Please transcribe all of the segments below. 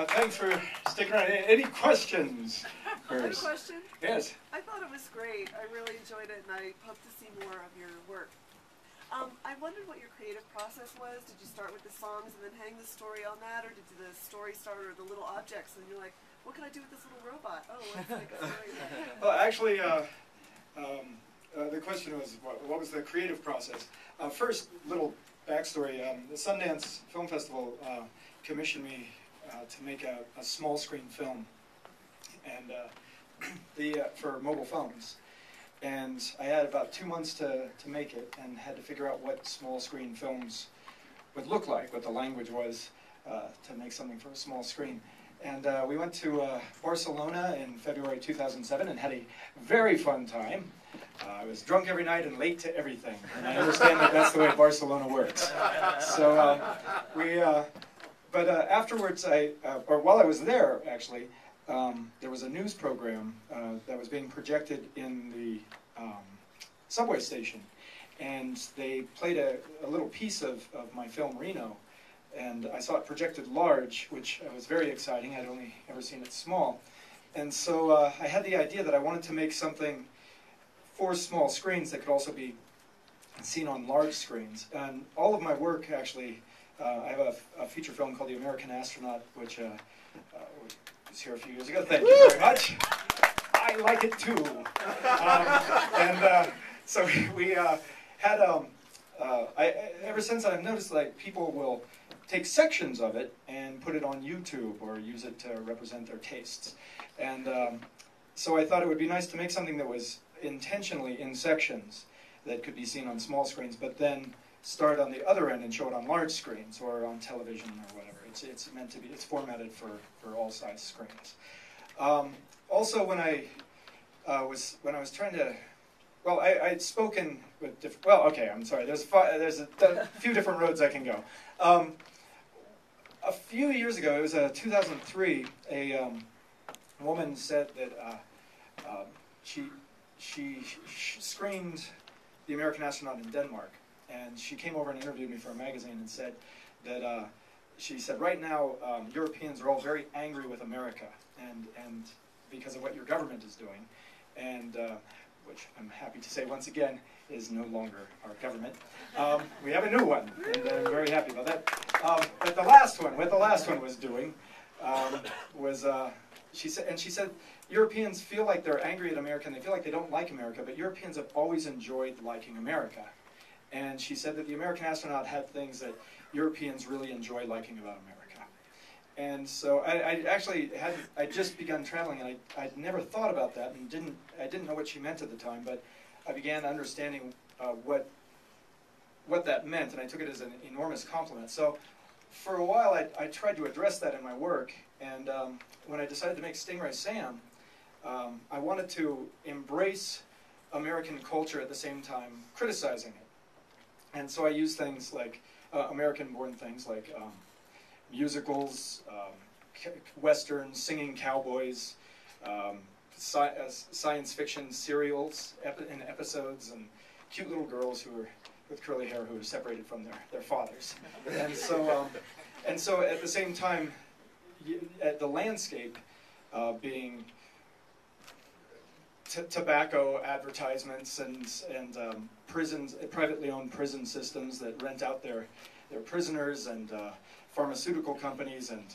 thanks for sticking around. Any questions first? I have a question. Yes. I thought it was great. I really enjoyed it, and I hope to see more of your work. I wondered what your creative process was. Did you start with the songs and then hang the story on that, or did the story start with the little objects, and you're like, what can I do with this little robot? Oh, let's make a story about it. Well, actually, the question was, what was the creative process? First, little backstory. The Sundance Film Festival commissioned me to make a small screen film, and for mobile phones. And I had about 2 months to make it, and had to figure out what small screen films would look like, what the language was to make something for a small screen. And we went to Barcelona in February 2007 and had a very fun time. I was drunk every night and late to everything, and I understand that that's the way Barcelona works. So but afterwards, or while I was there, actually, there was a news program that was being projected in the subway station, and they played a little piece of my film Reno, and I saw it projected large, which was very exciting. I'd only ever seen it small, and so I had the idea that I wanted to make something for small screens that could also be seen on large screens. And all of my work, actually, I have a feature film called The American Astronaut, which was here a few years ago. Thank you very much. I like it too. So we had, ever since I've noticed like people will take sections of it and put it on YouTube or use it to represent their tastes. And so I thought it would be nice to make something that was intentionally in sections that could be seen on small screens, but then start on the other end and show it on large screens or on television or whatever. It's meant to be, it's formatted for all size screens. Also, when I was trying to, well, I'd spoken with different, well, okay, I'm sorry, there's a few different roads I can go. A few years ago, it was 2003, a woman said that she screened The American Astronaut in Denmark, and she came over and interviewed me for a magazine and said that she said, right now Europeans are all very angry with America and because of what your government is doing, and which I'm happy to say once again is no longer our government. We have a new one, and I'm very happy about that. But what the last one was doing was she said Europeans feel like they're angry at America and they feel like they don't like America, but Europeans have always enjoyed liking America. And she said that The American Astronaut had things that Europeans really enjoy liking about America. And so I actually I'd just begun traveling, and I'd never thought about that, and I didn't know what she meant at the time, but I began understanding what that meant, and I took it as an enormous compliment. So for a while I tried to address that in my work, and when I decided to make Stingray Sam, I wanted to embrace American culture at the same time criticizing it. And so I used things like American-born things like musicals, westerns, singing cowboys, science fiction serials in episodes, and cute little girls who were with curly hair who were separated from their fathers. And so at the same time, the landscape being tobacco advertisements and prisons, privately owned prison systems that rent out their prisoners, and pharmaceutical companies and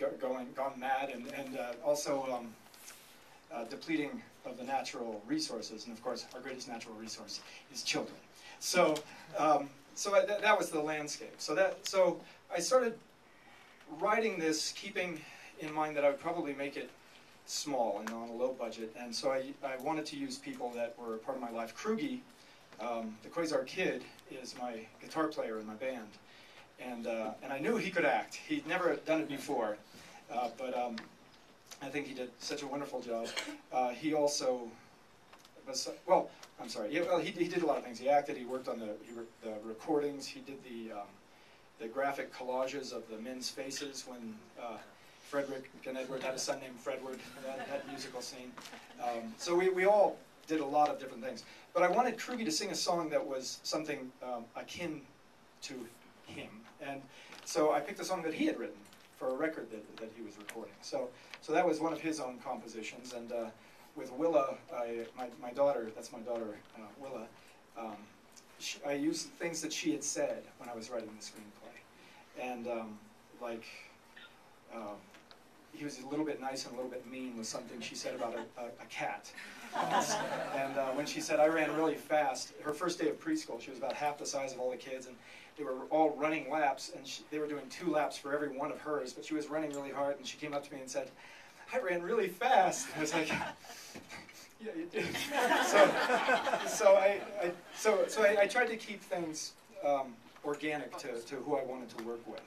gone mad, and also depleting of the natural resources. And of course, our greatest natural resource is children. So that was the landscape. So I started writing this, keeping in mind that I would probably make it small and on a low budget, and so I wanted to use people that were part of my life. Krugy, the Quasar Kid, is my guitar player in my band, and I knew he could act. He'd never done it before, but I think he did such a wonderful job. He also was, well, I'm sorry, he did a lot of things. He acted, he worked on the recordings, he did the graphic collages of the men's faces when Frederick and Edward had a son named Fredward, that musical scene. So we all did a lot of different things. But I wanted Krugy to sing a song that was something akin to him. And so I picked a song that he had written for a record that he was recording. So that was one of his own compositions. And with Willa, my daughter, that's my daughter, Willa, I used things that she had said when I was writing the screenplay. And he was a little bit nice and a little bit mean was something she said about a cat. And when she said, I ran really fast, her first day of preschool, she was about half the size of all the kids, and they were all running laps, and they were doing 2 laps for every one of hers, but she was running really hard, and she came up to me and said, I ran really fast. And I was like, yeah, you did. So I tried to keep things organic to who I wanted to work with.